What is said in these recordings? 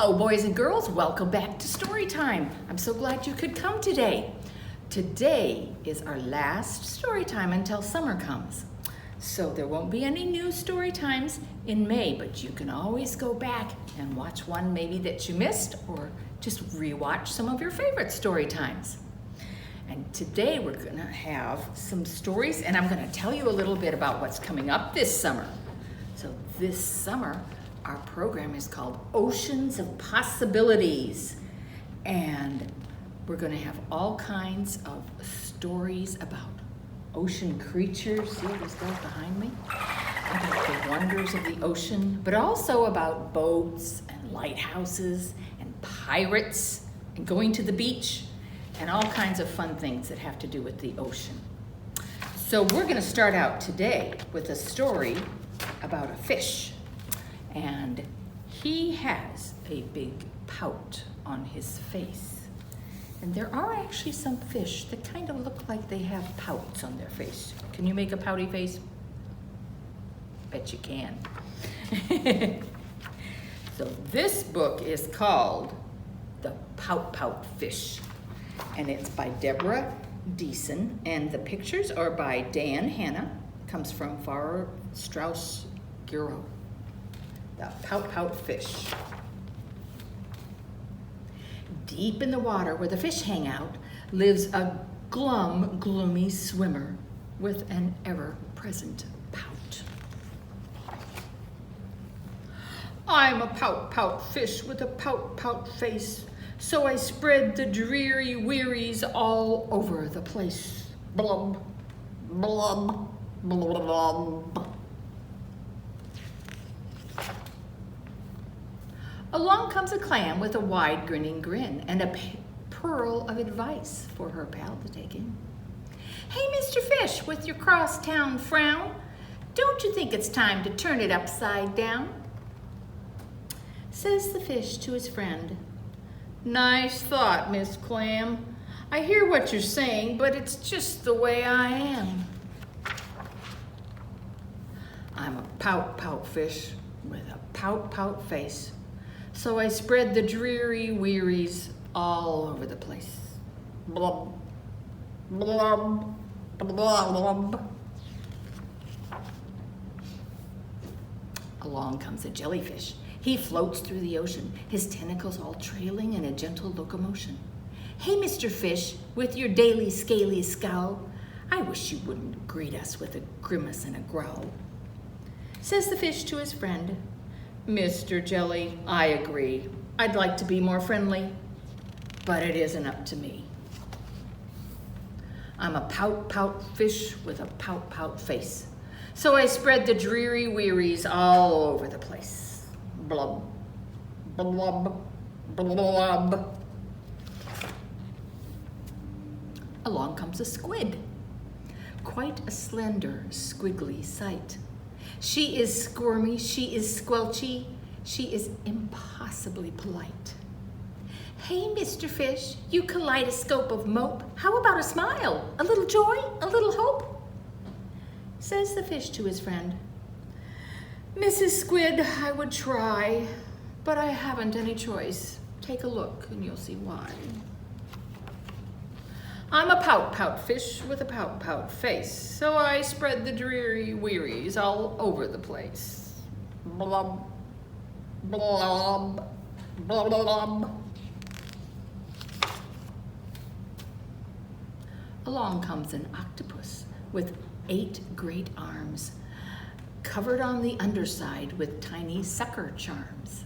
Hello, boys and girls. Welcome back to Storytime. I'm so glad you could come today. Today is our last Storytime until summer comes. So there won't be any new Storytimes in May, but you can always go back and watch one maybe that you missed or just rewatch some of your favorite Storytimes. And today we're going to have some stories, and I'm going to tell you a little bit about what's coming up this summer. So this summer, our program is called Oceans of Possibilities, and we're going to have all kinds of stories about ocean creatures. See these guys behind me? About the wonders of the ocean, but also about boats and lighthouses and pirates and going to the beach and all kinds of fun things that have to do with the ocean. So we're going to start out today with a story about a fish. And he has a big pout on his face. And there are actually some fish that kind of look like they have pouts on their face. Can you make a pouty face? Bet you can. So this book is called The Pout Fish. And it's by Deborah Deason. And the pictures are by Dan Hanna. Comes from Farrar Straus Giroux. The Pout Fish. Deep in the water where the fish hang out lives a gloomy swimmer with an ever-present pout. I'm a pout fish with a pout face, so I spread the dreary wearies all over the place. Blub, blub, blub. Along comes a clam with a wide grinning grin and a pearl of advice for her pal to take in. Hey, Mr. Fish, with your crosstown frown, don't you think it's time to turn it upside down? Says the fish to his friend. Nice thought, Miss Clam. I hear what you're saying, but it's just the way I am. I'm a pout fish with a pout face. So I spread the dreary wearies all over the place. Blub, blub, blub. Along comes a jellyfish. He floats through the ocean, his tentacles all trailing in a gentle locomotion. Hey, Mr. Fish, with your daily scaly scowl, I wish you wouldn't greet us with a grimace and a growl. Says the fish to his friend, Mr. Jelly, I agree. I'd like to be more friendly, but it isn't up to me. I'm a pout fish with a pout face. So I spread the dreary wearies all over the place. Blub, blub, blub. Along comes a squid. Quite a slender, squiggly sight. She is squirmy, she is squelchy, she is impossibly polite. Hey, Mr. Fish, you kaleidoscope of mope, how about a smile, a little joy, a little hope? Says the fish to his friend. Mrs. Squid, I would try, but I haven't any choice. Take a look and you'll see why. I'm a pout fish with a pout face, so I spread the dreary wearies all over the place. Blub, blub, blub, blub. Along comes an octopus with 8 great arms, covered on the underside with tiny sucker charms.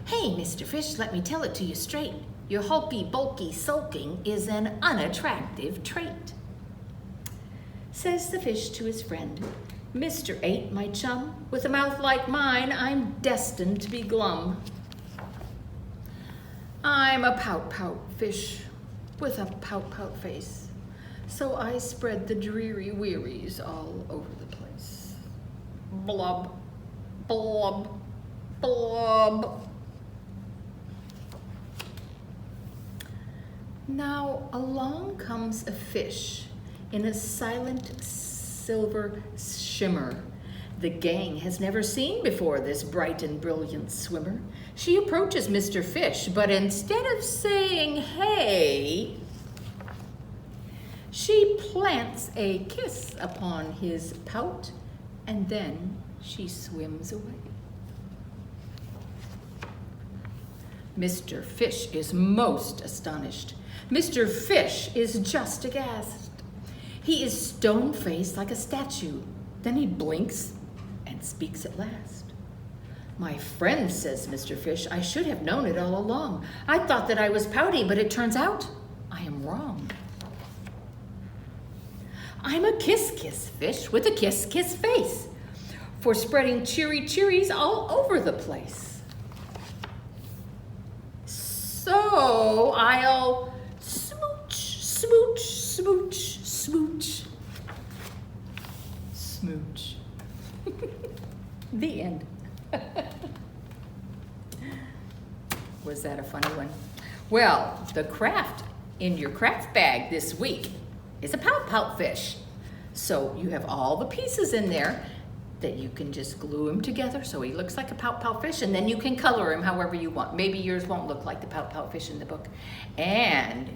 Hey, Mr. Fish, let me tell it to you straight. Your hulky, bulky sulking is an unattractive trait. Says the fish to his friend, Mr. 8, my chum, with a mouth like mine, I'm destined to be glum. I'm a pout fish with a pout face, so I spread the dreary wearies all over the place. Blub, blub, blub. Now along comes a fish in a silent silver shimmer. The gang has never seen before this bright and brilliant swimmer. She approaches Mr. Fish, but instead of saying, "Hey," she plants a kiss upon his pout, and then she swims away. Mr. Fish is most astonished. Mr. Fish is just aghast. He is stone-faced like a statue. Then he blinks and speaks at last. "My friend," says Mr. Fish, "I should have known it all along. I thought that I was pouty, but it turns out I am wrong. I'm a kiss-kiss fish with a kiss-kiss face for spreading cheery-cheeries all over the place. So I'll smooch, smooch, smooch, smooch, smooch." The end. Was that a funny one? Well, the craft in your craft bag this week is a pout fish. So you have all the pieces in there that you can just glue him together so he looks like a pout fish, and then you can color him however you want. Maybe yours won't look like the pout fish in the book. And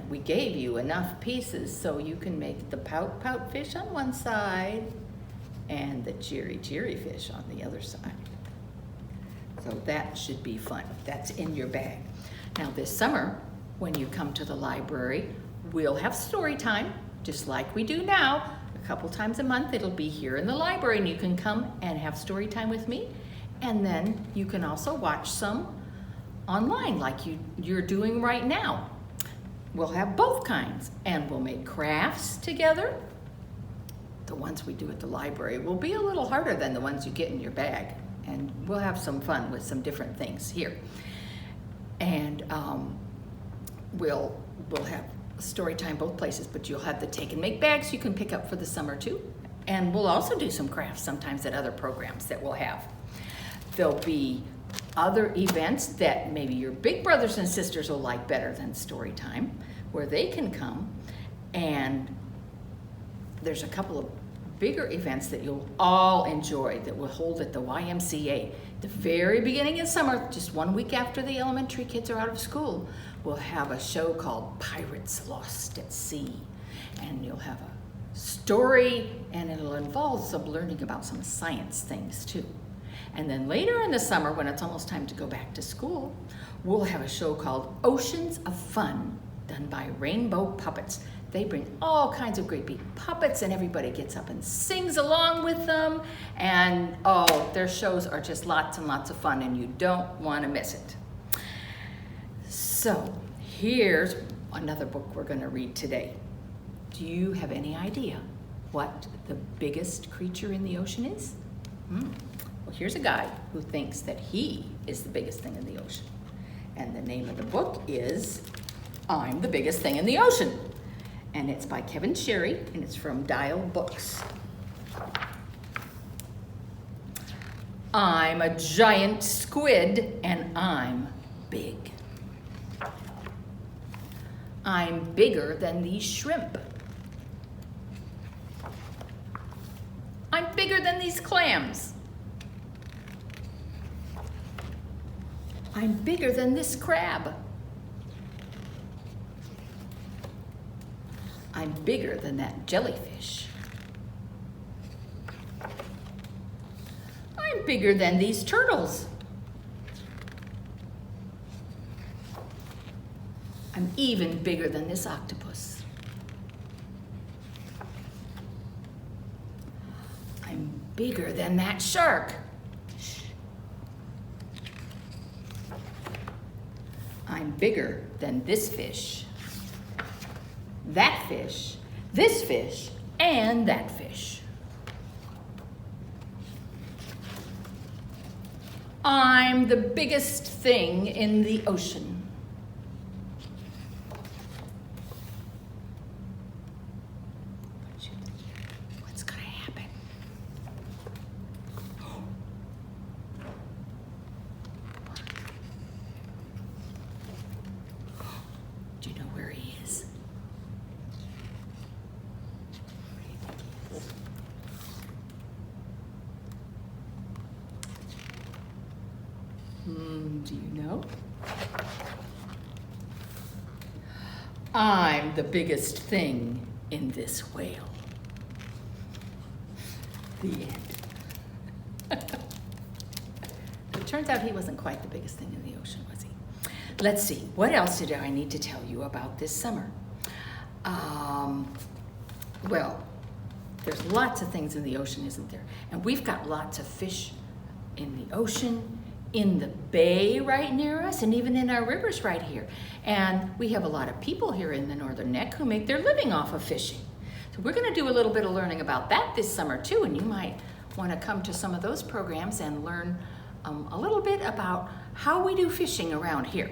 we gave you enough pieces so you can make the pout fish on one side and the cheery fish on the other side. So that should be fun. That's in your bag. Now this summer, when you come to the library, we'll have story time, just like we do now. A couple times a month, it'll be here in the library, and you can come and have story time with me. And then you can also watch some online like you're doing right now. We'll have both kinds, and we'll make crafts together. The ones we do at the library will be a little harder than the ones you get in your bag, and we'll have some fun with some different things here. And we'll have story time both places, but you'll have the take and make bags you can pick up for the summer too. And we'll also do some crafts sometimes at other programs that we'll have. There'll be other events that maybe your big brothers and sisters will like better than story time, where they can come, and there's a couple of bigger events that you'll all enjoy that we'll hold at the YMCA. The very beginning of summer, just 1 week after the elementary kids are out of school, we'll have a show called Pirates Lost at Sea. And you'll have a story, and it'll involve some learning about some science things too. And then later in the summer, when it's almost time to go back to school, we'll have a show called Oceans of Fun, done by Rainbow Puppets. They bring all kinds of great big puppets, and everybody gets up and sings along with them. And their shows are just lots and lots of fun, and you don't want to miss it. So here's another book we're going to read today. Do you have any idea what the biggest creature in the ocean is? Well, here's a guy who thinks that he is the biggest thing in the ocean. And the name of the book is I'm the Biggest Thing in the Ocean. And it's by Kevin Sherry, and it's from Dial Books. I'm a giant squid, and I'm big. I'm bigger than these shrimp. I'm bigger than these clams. I'm bigger than this crab. I'm bigger than that jellyfish. I'm bigger than these turtles. I'm even bigger than this octopus. I'm bigger than that shark. I'm bigger than this fish, that fish, this fish, and that fish. I'm the biggest thing in the ocean. What's gonna happen? Do you know where he is? Do you know? I'm the biggest thing in this whale. The end. It turns out he wasn't quite the biggest thing in the ocean, was he? Let's see, what else did I need to tell you about this summer? Well, there's lots of things in the ocean, isn't there? And we've got lots of fish in the ocean, in the bay right near us, and even in our rivers right here. And we have a lot of people here in the Northern Neck who make their living off of fishing. So we're gonna do a little bit of learning about that this summer too, and you might wanna come to some of those programs and learn a little bit about how we do fishing around here.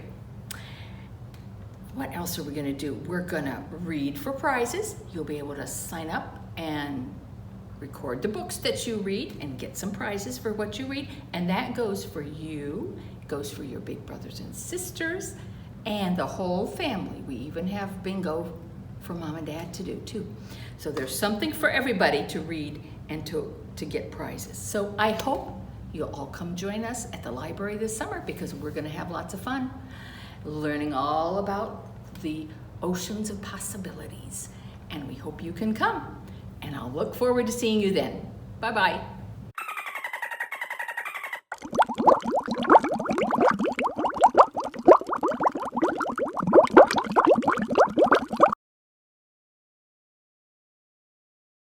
What else are we gonna do? We're gonna read for prizes. You'll be able to sign up and record the books that you read and get some prizes for what you read. And that goes for you, it goes for your big brothers and sisters, and the whole family. We even have bingo for mom and dad to do too. So there's something for everybody to read and to get prizes. So I hope you'll all come join us at the library this summer, because we're gonna have lots of fun learning all about the oceans of possibilities. And we hope you can come. And I'll look forward to seeing you then. Bye-bye.